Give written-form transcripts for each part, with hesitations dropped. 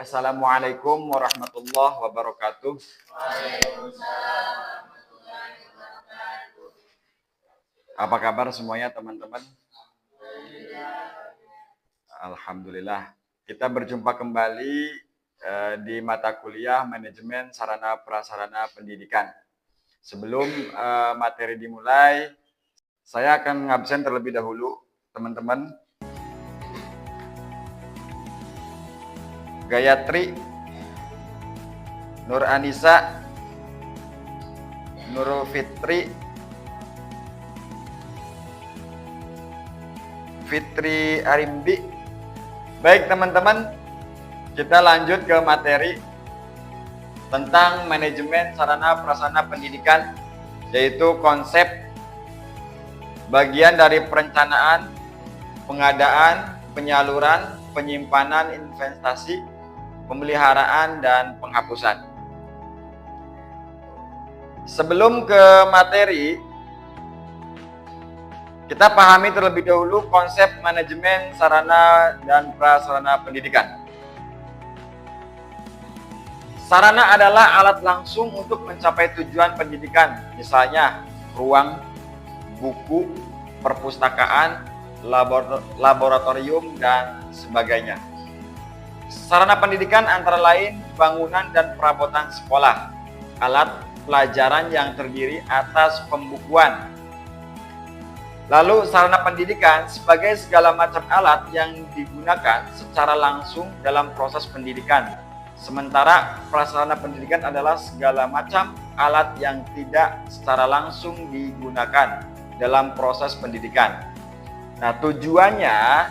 Assalamualaikum warahmatullahi wabarakatuh. Apa kabar semuanya teman-teman? Alhamdulillah. Kita berjumpa kembali di mata kuliah Manajemen Sarana Prasarana Pendidikan. Sebelum materi dimulai, saya akan ngabsen terlebih dahulu, teman-teman. Gayatri, Nur Anissa, Nurul Fitri, Fitri Arimbi. Baik teman-teman, kita lanjut ke materi tentang manajemen sarana prasarana pendidikan, yaitu konsep bagian dari perencanaan, pengadaan, penyaluran, penyimpanan investasi, pemeliharaan, dan penghapusan. Sebelum ke materi, kita pahami terlebih dahulu konsep manajemen sarana dan prasarana pendidikan. Sarana adalah alat langsung untuk mencapai tujuan pendidikan, misalnya ruang, buku, perpustakaan, laboratorium, dan sebagainya. Sarana pendidikan antara lain bangunan dan perabotan sekolah, alat pelajaran yang terdiri atas pembukuan. Lalu sarana pendidikan sebagai segala macam alat yang digunakan secara langsung dalam proses pendidikan. Sementara prasarana pendidikan adalah segala macam alat yang tidak secara langsung digunakan dalam proses pendidikan. Nah, tujuannya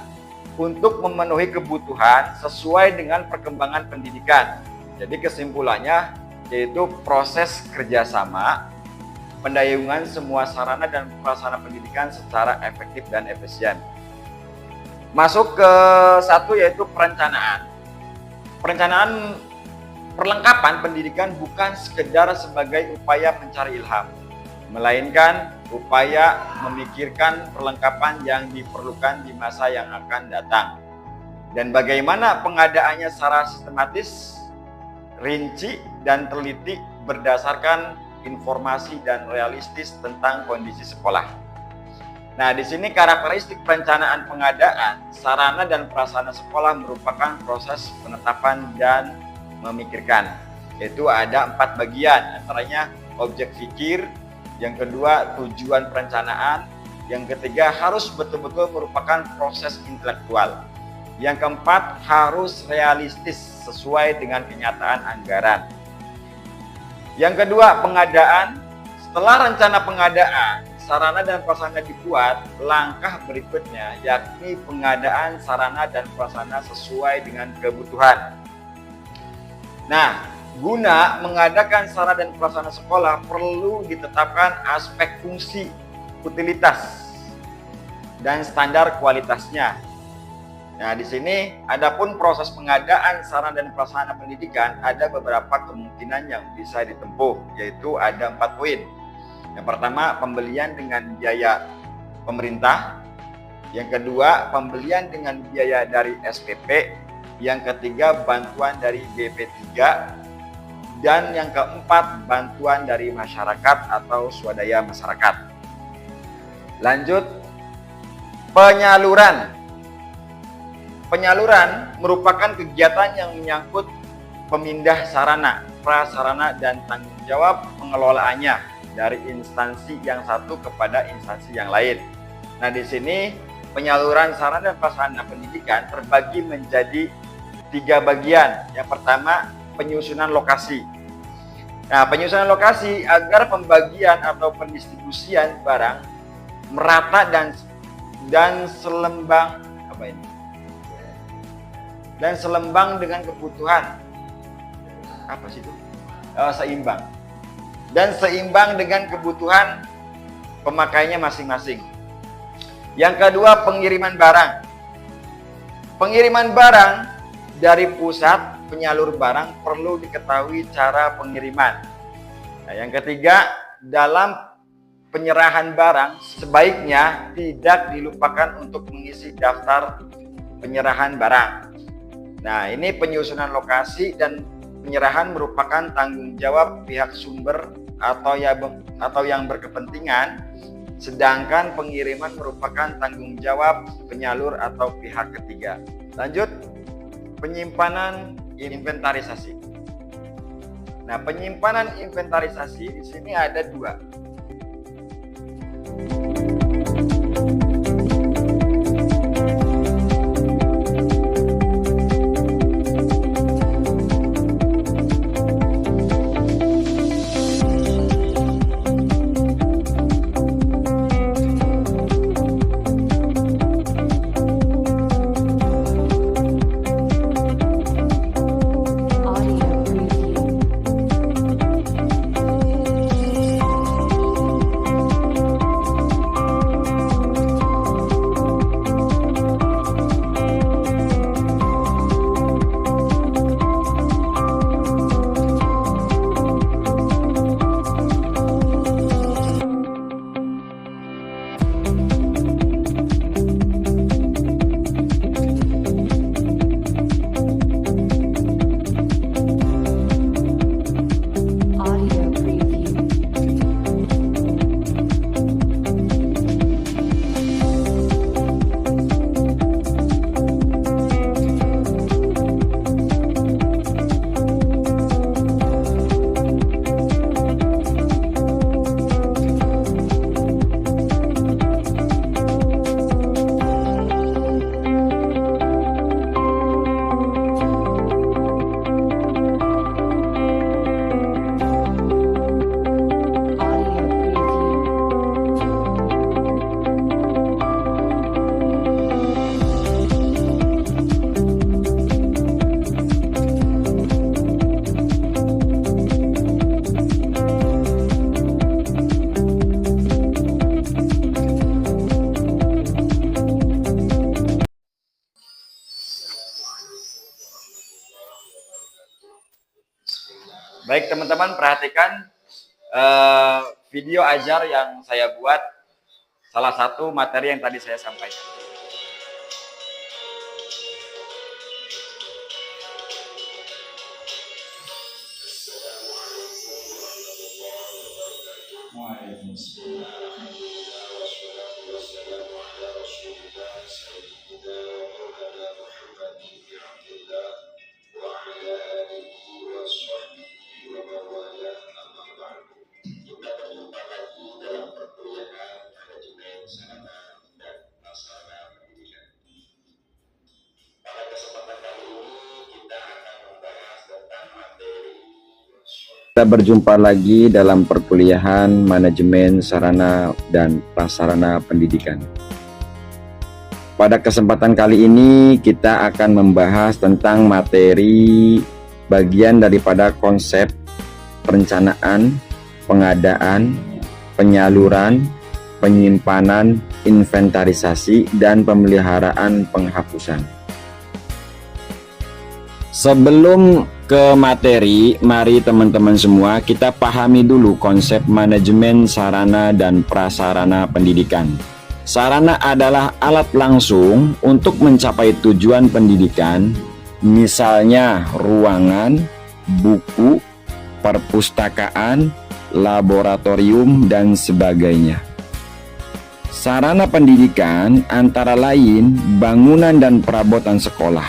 untuk memenuhi kebutuhan sesuai dengan perkembangan pendidikan. Jadi kesimpulannya yaitu proses kerjasama, pendayungan semua sarana dan prasarana pendidikan secara efektif dan efisien. Masuk ke satu yaitu perencanaan. Perencanaan perlengkapan pendidikan bukan sekedar sebagai upaya mencari ilham, melainkan upaya memikirkan perlengkapan yang diperlukan di masa yang akan datang dan bagaimana pengadaannya secara sistematis, rinci, dan teliti berdasarkan informasi dan realistis tentang kondisi sekolah. Nah, di sini karakteristik perencanaan pengadaan sarana dan prasarana sekolah merupakan proses penetapan dan memikirkan, yaitu ada 4 bagian, antaranya objek pikir, yang kedua tujuan perencanaan, yang ketiga harus betul-betul merupakan proses intelektual, yang keempat harus realistis sesuai dengan kenyataan anggaran. Yang kedua pengadaan. Setelah rencana pengadaan sarana dan prasarana dibuat, langkah berikutnya yakni pengadaan sarana dan prasarana sesuai dengan kebutuhan. Nah, guna mengadakan sarana dan prasarana sekolah perlu ditetapkan aspek fungsi, utilitas, dan standar kualitasnya. Nah, di sini adapun proses pengadaan sarana dan prasarana pendidikan ada beberapa kemungkinan yang bisa ditempuh, yaitu ada 4 poin. Yang pertama, pembelian dengan biaya pemerintah. Yang kedua, pembelian dengan biaya dari SPP. Yang ketiga, bantuan dari BP3. Dan yang keempat, bantuan dari masyarakat atau swadaya masyarakat. Lanjut, penyaluran. Penyaluran merupakan kegiatan yang menyangkut pemindah sarana, prasarana, dan tanggung jawab pengelolaannya dari instansi yang satu kepada instansi yang lain. Nah, di sini penyaluran sarana dan prasarana pendidikan terbagi menjadi 3 bagian. Yang pertama, penyusunan lokasi. Nah, penyusunan lokasi agar pembagian atau pendistribusian barang merata dan selembang dan selembang dengan kebutuhan. Apa sih itu? Seimbang. Dan seimbang dengan kebutuhan pemakainya masing-masing. Yang kedua, pengiriman barang. Pengiriman barang dari pusat penyalur barang perlu diketahui cara pengiriman. Nah, yang ketiga, dalam penyerahan barang sebaiknya tidak dilupakan untuk mengisi daftar penyerahan barang. Nah, ini penyusunan lokasi dan penyerahan merupakan tanggung jawab pihak sumber atau yang berkepentingan, sedangkan pengiriman merupakan tanggung jawab penyalur atau pihak ketiga. Lanjut, penyimpanan inventarisasi. Nah, penyimpanan inventarisasi di sini ada dua. Baik teman-teman, perhatikan video ajar yang saya buat, salah satu materi yang tadi saya sampaikan. Kita berjumpa lagi dalam perkuliahan manajemen sarana dan prasarana pendidikan. Pada kesempatan kali ini kita akan membahas tentang materi bagian daripada konsep perencanaan, pengadaan, penyaluran, penyimpanan, inventarisasi, dan pemeliharaan penghapusan. Sebelum ke materi, mari teman-teman semua kita pahami dulu konsep manajemen sarana dan prasarana pendidikan. Sarana adalah alat langsung untuk mencapai tujuan pendidikan, misalnya ruangan, buku, perpustakaan, laboratorium, dan sebagainya. Sarana pendidikan antara lain bangunan dan perabotan sekolah,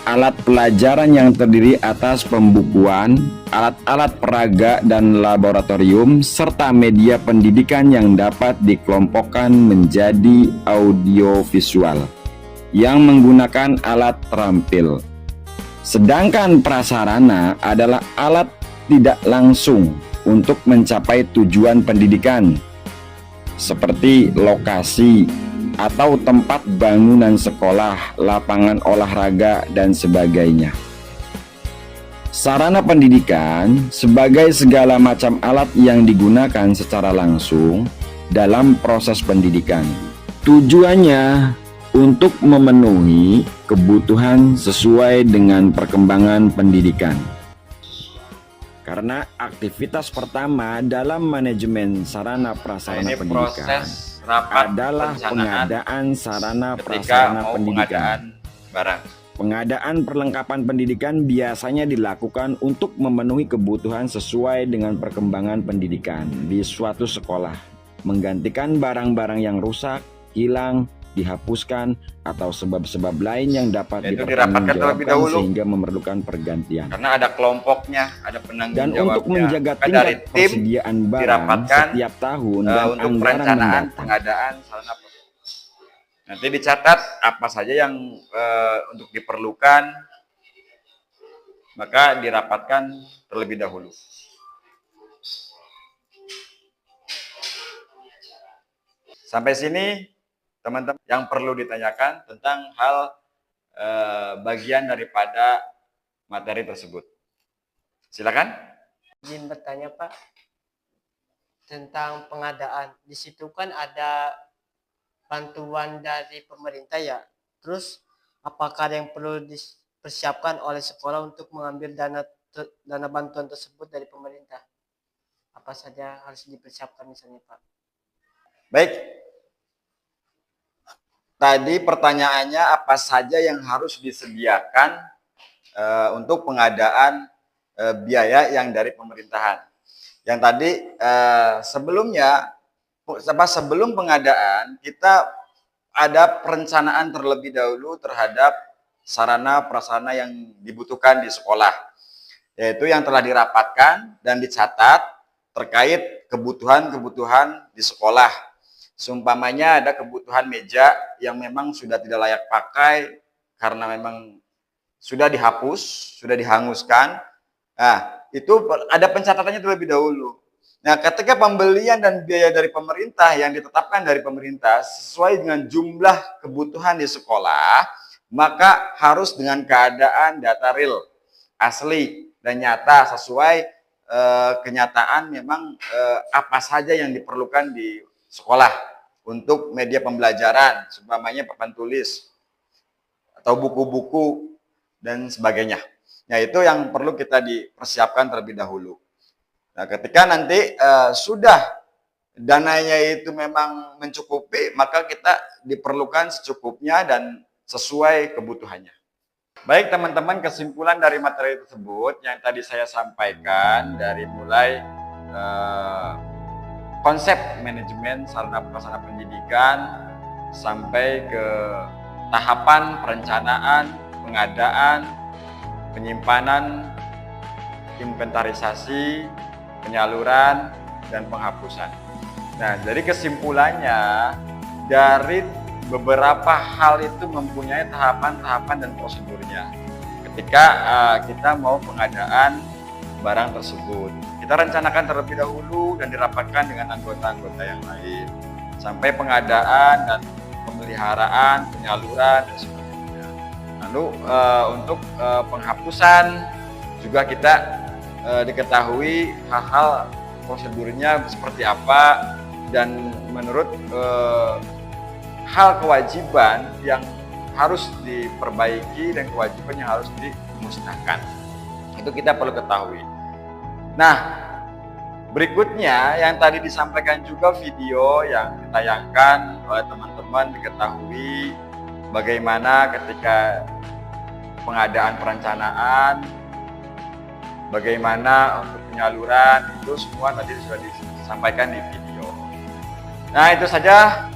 alat pelajaran yang terdiri atas pembukuan, alat-alat peraga dan laboratorium, serta media pendidikan yang dapat dikelompokkan menjadi audiovisual yang menggunakan alat terampil. Sedangkan prasarana adalah alat tidak langsung untuk mencapai tujuan pendidikan, seperti lokasi atau tempat bangunan sekolah, lapangan olahraga, dan sebagainya. Sarana pendidikan sebagai segala macam alat yang digunakan secara langsung dalam proses pendidikan. Tujuannya untuk memenuhi kebutuhan sesuai dengan perkembangan pendidikan. Karena aktivitas pertama dalam manajemen sarana prasarana pendidikan adalah pengadaan sarana prasarana pendidikan barang. Pengadaan perlengkapan pendidikan biasanya dilakukan untuk memenuhi kebutuhan sesuai dengan perkembangan pendidikan di suatu sekolah, menggantikan barang-barang yang rusak, hilang, dihapuskan, atau sebab-sebab lain yang dapat Yaitu dirapatkan terlebih dipertanggungjawabkan dahulu. sehingga memerlukan pergantian. Karena ada kelompoknya, ada penanggung Dan jawabnya. untuk menjaga Maka dari tingkat tim persediaan barang dirapatkan setiap tahun dan untuk anggaran perencanaan mendatang. pengadaan sarana. Nanti dicatat apa saja yang untuk diperlukan, maka dirapatkan terlebih dahulu. Sampai sini teman-teman yang perlu ditanyakan tentang hal bagian daripada materi tersebut. Silakan. Izin bertanya Pak, tentang pengadaan. Di situ kan ada bantuan dari pemerintah ya. Terus apakah ada yang perlu dipersiapkan oleh sekolah untuk mengambil dana bantuan tersebut dari pemerintah? Apa saja harus dipersiapkan misalnya Pak? Baik. Tadi pertanyaannya apa saja yang harus disediakan untuk pengadaan biaya yang dari pemerintahan. Yang tadi sebelum pengadaan kita ada perencanaan terlebih dahulu terhadap sarana prasarana yang dibutuhkan di sekolah, yaitu yang telah dirapatkan dan dicatat terkait kebutuhan-kebutuhan di sekolah. Seumpamanya ada kebutuhan meja yang memang sudah tidak layak pakai karena memang sudah dihapus, sudah dihanguskan. Nah, itu ada pencatatannya terlebih dahulu. Nah, ketika pembelian dan biaya dari pemerintah yang ditetapkan dari pemerintah sesuai dengan jumlah kebutuhan di sekolah, maka harus dengan keadaan data real, asli dan nyata sesuai kenyataan memang apa saja yang diperlukan di sekolah untuk media pembelajaran, seumpamanya papan tulis atau buku-buku dan sebagainya. Nah, itu yang perlu kita dipersiapkan terlebih dahulu. Nah, ketika nanti sudah dananya itu memang mencukupi, maka kita diperlukan secukupnya dan sesuai kebutuhannya. Baik teman-teman, kesimpulan dari materi tersebut yang tadi saya sampaikan dari mulai konsep manajemen sarana prasarana pendidikan sampai ke tahapan perencanaan, pengadaan, penyimpanan, inventarisasi, penyaluran, dan penghapusan. Nah, dari kesimpulannya, dari beberapa hal itu mempunyai tahapan-tahapan dan prosedurnya. Ketika kita mau pengadaan barang tersebut, kita rencanakan terlebih dahulu dan dirapatkan dengan anggota-anggota yang lain. Sampai pengadaan dan pemeliharaan, penyaluran, dan sebagainya. Lalu untuk penghapusan juga kita diketahui hal-hal prosedurnya seperti apa dan menurut hal kewajiban yang harus diperbaiki dan kewajiban yang harus dimusnahkan. Itu kita perlu ketahui. Nah, berikutnya yang tadi disampaikan juga video yang ditayangkan oleh teman-teman diketahui bagaimana ketika pengadaan perencanaan, bagaimana untuk penyaluran, itu semua tadi sudah disampaikan di video. Nah, itu saja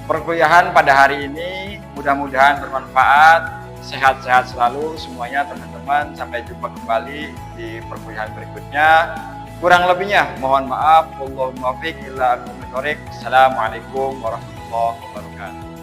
perkuliahan pada hari ini. Mudah-mudahan bermanfaat. Sehat-sehat selalu semuanya teman-teman. Sampai jumpa kembali di perkuliahan berikutnya. Kurang lebihnya mohon maaf. Wallahul muwaffiq ila aqwamit thoriq. Assalamualaikum warahmatullahi wabarakatuh.